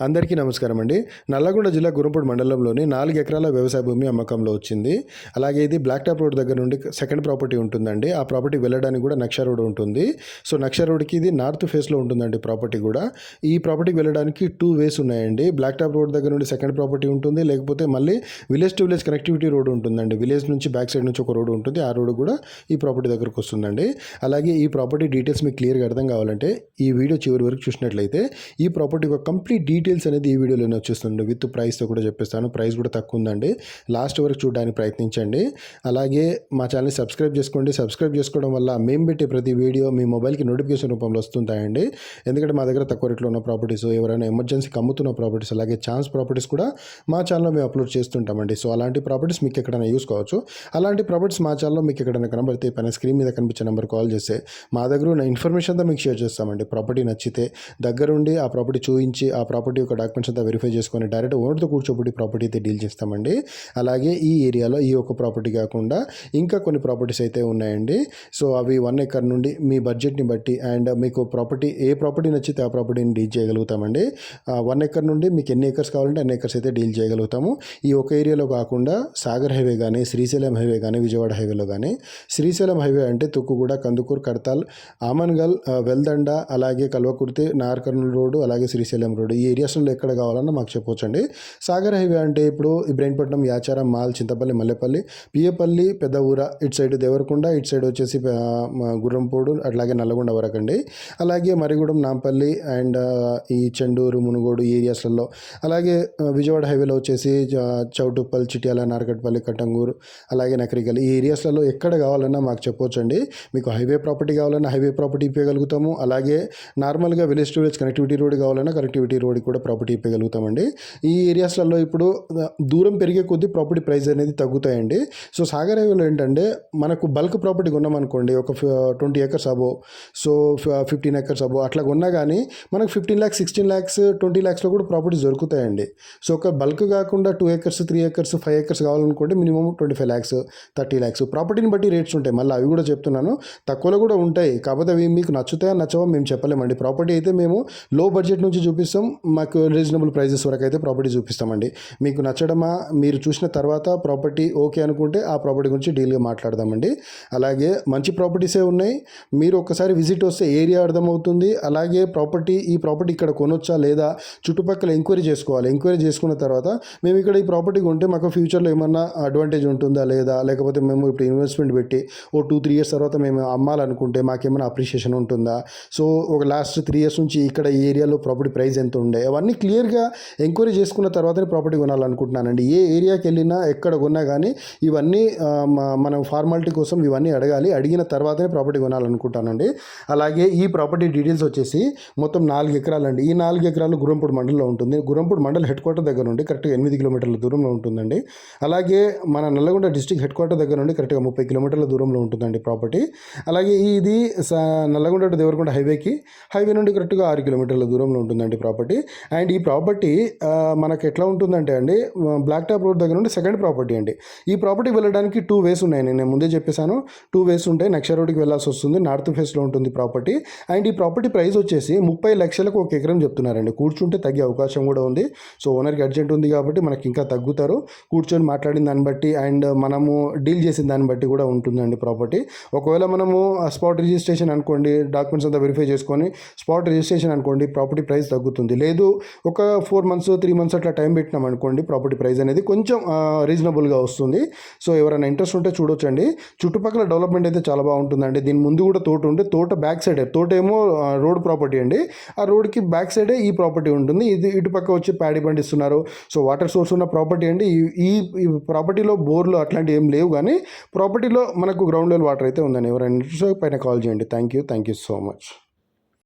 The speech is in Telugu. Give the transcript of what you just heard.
అందరికీ నమస్కారం అండి. నల్లగొండ జిల్లా గుర్రంపూడి మండలంలోని 4 ఎకరాల వ్యవసాయ భూమి అమ్మకంలో వచ్చింది. అలాగే ఇది బ్లాక్ టాప్ రోడ్ దగ్గర నుండి సెకండ్ ప్రాపర్టీ ఉంటుందండి. ఆ ప్రాపర్టీ వెళ్ళడానికి కూడా నక్ష రోడ్ ఉంటుంది. సో నక్ష రోడ్కి ఇది నార్త్ ఫేస్లో ఉంటుందండి ప్రాపర్టీ కూడా. ఈ ప్రాపర్టీకి వెళ్ళడానికి 2 వేస్ ఉన్నాయండి. బ్లాక్ టాప్ రోడ్ దగ్గర నుండి సెకండ్ ప్రాపర్టీ ఉంటుంది, లేకపోతే మళ్ళీ village to village connectivity road ఉంటుందండి. విలేజ్ నుంచి బ్యాక్ సైడ్ నుంచి ఒక రోడ్ ఉంటుంది, ఆ రోడ్ కూడా ఈ ప్రాపర్టీ దగ్గరకు వస్తుందండి. అలాగే ఈ ప్రాపర్టీ డీటెయిల్స్ మీకు క్లియర్గా అర్థం కావాలంటే ఈ వీడియో చివరి వరకు చూసినట్లయితే ఈ ప్రాపర్టీ ఒక కంప్లీట్ డీటెయిల్స్ అనేది ఈ వీడియోలోనే వచ్చేస్తుంది. విత్ ప్రైస్తో కూడా చెప్పేస్తాను. ప్రైస్ కూడా తక్కువ ఉందండి. లాస్ట్ వరకు చూడడానికి ప్రయత్నించండి. అలాగే మా ఛానల్ని సబ్స్క్రైబ్ చేసుకోండి. సబ్స్క్రైబ్ చేసుకోవడం వల్ల మేము పెట్టే ప్రతి వీడియో మీ మొబైల్కి నోటిఫికేషన్ రూపంలో వస్తుంటాయండి. ఎందుకంటే మా దగ్గర తక్కువ రేట్లో ఉన్న ప్రాపర్టీస్, ఎవరైనా ఎమర్జెన్సీకి అమ్ముతున్న ప్రాపర్టీస్, అలాగే ఛాన్స్ ప్రాపర్టీస్ కూడా మా ఛానల్లో మేము అప్లోడ్ చేస్తుంటామండి. సో అలాంటి ప్రాపర్టీస్ మీకు ఎక్కడైనా యూస్ కావచ్చు. అలాంటి ప్రాపర్టీస్ మా ఛానల్లో మీకు ఎక్కడైనా కనబడితే పైన స్క్రీన్ మీద కనిపించే నెంబర్ కాల్ చేస్తే మా దగ్గర ఉన్న ఇన్ఫర్మేషన్ అంతా మీకు షేర్ చేస్తామండి. ప్రాపర్టీ నచ్చితే దగ్గరుండి ఆ ప్రాపర్టీ చూపించి ఆ ప్రాపర్టీ యొక్క డాక్యుమెంట్స్ అంతా వెరిఫై చేసుకొని డైరెక్ట్ ఓనర్తో కూర్చోబెట్టి ప్రాపర్టీ అయితే డీల్ చేస్తామండి. అలాగే ఈ ఏరియాలో ఈ ఒక ప్రాపర్టీ కాకుండా ఇంకా కొన్ని ప్రాపర్టీస్ అయితే ఉన్నాయండి. సో అవి 1 ఎకర్ నుండి మీ బడ్జెట్ని బట్టి అండ్ మీకు ప్రాపర్టీ ఏ ప్రాపర్టీ నచ్చితే ఆ ప్రాపర్టీని డీల్ చేయగలుగుతామండి. 1 ఎకర్ నుండి మీకు ఎన్ని ఎకర్స్ కావాలంటే అన్ని ఎకర్స్ అయితే డీల్ చేయగలుగుతాము. ఈ ఒక ఏరియాలో కాకుండా సాగర్ హైవే కానీ, శ్రీశైలం హైవే కానీ, విజయవాడ హైవేలో కానీ. శ్రీశైలం హైవే అంటే తుక్కుగూడ, కందుకూరు, కడతాల్, ఆమన్గల్, వెల్దండ, అలాగే కల్వకుర్తి, నార్కర్నూలు రోడ్డు, అలాగే శ్రీశైలం రోడ్డు, ఈ ఏరియాస్లో ఎక్కడ కావాలన్నా మాకు చెప్పవచ్చండి. సాగర్ హైవే అంటే ఇప్పుడు ఇబ్రాహీంపట్నం, యాచారం, మాల్, చింతపల్లి, మల్లెపల్లి, పియ్యపల్లి, పెద్ద ఊర, ఇటు సైడ్ దేవరకొండ, ఇటు సైడ్ వచ్చేసి గుర్రంపూడు, అట్లాగే నల్లగొండ వరకు అండి. అలాగే మరిగూడెం, నాంపల్లి అండ్ ఈ చెండూరు, మునుగోడు ఈ ఏరియాస్లలో. అలాగే విజయవాడ హైవేలో వచ్చేసి చౌటుప్పల్, చిట్యాల, నార్కట్పల్లి, కట్టంగూరు, అలాగే నకరికల్ ఈ ఏరియాస్లలో ఎక్కడ కావాలన్నా మాకు చెప్పవచ్చండి. మీకు హైవే ప్రాపర్టీ కావాలన్నా హైవే ప్రాపర్టీ ఇవ్వగలుగుతాము. అలాగే నార్మల్గా village to village connectivity road కావాలన్నా కనెక్టివిటీ రోడ్ కూడా ప్రాపర్టీ ఇవ్వగలుగుతామండి. ఈ ఏరియాస్లలో ఇప్పుడు దూరం పెరిగే కొద్దీ ప్రాపర్టీ ప్రైస్ అనేది తగ్గుతాయండి. సో సాగర్ హైవేలో ఏంటంటే మనకు బల్క్ ప్రాపర్టీ కొన్నామనుకోండి, ఒక 20 ఎకర్స్ అబో, సో 15 ఎకర్స్ అబో అట్లా కొన్నా కానీ మనకు 15 lakhs, 16 lakhs, 20 lakhsలో కూడా ప్రాపర్టీస్ దొరుకుతాయండి. సో ఒక బల్క్ కాకుండా 2 ఎకర్స్, 3 ఎకర్స్, 5 ఎకర్స్ కావాలనుకుంటే మినిమం 25 lakhs, 30 lakhs ప్రాపర్టీని బట్టి రేట్స్ ఉంటాయి. మళ్ళీ అవి కూడా చెప్తున్నాను, తక్కువలో కూడా ఉంటాయి. కాకపోతే అవి మీకు నచ్చుతాయా నచ్చవో మేము చెప్పలేమండి. ప్రాపర్టీ అయితే మేము లో బడ్జెట్ నుంచి చూపిస్తాం, మాకు రీజనబుల్ ప్రైజెస్ వరకు అయితే ప్రాపర్టీ చూపిస్తామండి. మీకు నచ్చడమా, మీరు చూసిన తర్వాత ప్రాపర్టీ ఓకే అనుకుంటే ఆ ప్రాపర్టీ గురించి డీల్గా మాట్లాడదామండి. అలాగే మంచి ప్రాపర్టీసే ఉన్నాయి. మీరు ఒకసారి విజిట్ వస్తే ఏరియా అర్థమవుతుంది. అలాగే ఈ ప్రాపర్టీ ఇక్కడ కొనొచ్చా లేదా చుట్టుపక్కల ఎంక్వైరీ చేసుకోవాలి. ఎంక్వైరీ చేసుకున్న తర్వాత మేము ఇక్కడ ఈ ప్రాపర్టీ కొంటే మాకు ఫ్యూచర్లో ఏమన్నా అడ్వాంటేజ్ ఉంటుందా లేదా, లేకపోతే మేము ఇప్పుడు ఇన్వెస్ట్మెంట్ పెట్టి 2-3 years తర్వాత మేము అమ్మాలనుకుంటే మాకేమైనా అప్రిషియేషన్ ఉంటుందా, సో ఒక లాస్ట్ 3 years నుంచి ఇక్కడ ఈ ఏరియాలో ప్రాపర్టీ ప్రైస్ ఎంత ఉండే, అవన్నీ క్లియర్గా ఎంక్వైరీ చేసుకున్న తర్వాతనే ప్రాపర్టీ కొనాలనుకుంటున్నానండి. ఏ ఏరియాకి వెళ్ళినా ఎక్కడ కొన్నా కానీ ఇవన్నీ మనం ఫార్మాలిటీ కోసం ఇవన్నీ అడిగిన తర్వాతనే ప్రాపర్టీ కొనాలనుకుంటానండి. అలాగే ఈ ప్రాపర్టీ డీటెయిల్స్ వచ్చేసి మొత్తం 4 ఎకరాలండి. ఈ 4 ఎకరాలు గుర్రంపూడి మండలంలో ఉంటుంది. గుర్రంపూడి మండల్ హెడ్ క్వార్టర్ దగ్గర నుండి కరెక్ట్గా 8 kilometerల దూరంలో ఉంటుందండి. అలాగే మన నల్లగొండ డిస్ట్రిక్ట్ హెడ్ క్వార్టర్ దగ్గర నుండి కరెక్ట్గా 30 kilometerల దూరంలో ఉంటుందండి ప్రాపర్టీ. అలాగే ఇది నల్లగొండ టు దేవరకొండ హైవే నుండి కరెక్ట్గా 6 kilometerల దూరంలో ఉంటుందండి ప్రాపర్టీ. అండ్ ఈ ప్రాపర్టీ మనకు ఎట్లా ఉంటుందంటే అండి, బ్లాక్ టాప్ రోడ్ దగ్గర నుండి సెకండ్ ప్రాపర్టీ అండి. ఈ ప్రాపర్టీ వెళ్ళడానికి 2 ways ఉన్నాయి. నేను ముందే చెప్పేశాను, 2 ways ఉంటాయి. నక్ష రోడ్కి వెళ్ళాల్సి వస్తుంది, నార్త్ ఫేస్లో ఉంటుంది ప్రాపర్టీ. అండ్ ఈ ప్రాపర్టీ ప్రైస్ వచ్చేసి 30 లక్షలకు 1 ఎకరం చెప్తున్నారండి. కూర్చుంటే తగ్గే అవకాశం కూడా ఉంది. సో ఓనర్కి అర్జెంట్ ఉంది కాబట్టి మనకి ఇంకా తగ్గుతారు. కూర్చొని మాట్లాడిన దాన్ని బట్టి అండ్ మనము డీల్ చేసిన దాన్ని బట్టి కూడా ఉంటుందండి ప్రాపర్టీ. ఒకవేళ మనము స్పాట్ రిజిస్ట్రేషన్ అనుకోండి, డాక్యుమెంట్స్ అంతా వెరిఫై చేసుకొని స్పాట్ రిజిస్ట్రేషన్ అనుకోండి, ప్రాపర్టీ ప్రైస్ తగ్గుతుంది. లేదు ఒక 4 months, 3 months అట్లా టైం పెట్టినాం అనుకోండి, ప్రాపర్టీ ప్రైస్ అనేది కొంచెం రీజనబుల్గా వస్తుంది. సో ఎవరైనా ఇంట్రెస్ట్ ఉంటే చూడొచ్చండి. చుట్టుపక్కల డెవలప్మెంట్ అయితే చాలా బాగుంటుందండి. దీని ముందు కూడా తోట ఉంటే తోట బ్యాక్ సైడ్, తోట ఏమో రోడ్ ప్రాపర్టీ అండి, ఆ రోడ్కి బ్యాక్ సైడే ఈ ప్రాపర్టీ ఉంటుంది. ఇది ఇటుపక్క వచ్చి ప్యాడీ పండిస్తున్నారు. సో వాటర్ సోర్స్ ఉన్న ప్రాపర్టీ అండి. ఈ ప్రాపర్టీలో బోర్లు అట్లాంటివి ఏం లేవు, కానీ ప్రాపర్టీలో మనకు గ్రౌండ్ లెవెల్ వాటర్ అయితే ఉందండి. ఎవరైనా ఇంట్రెస్ట్ పైన కాల్ చేయండి. Thank you so much.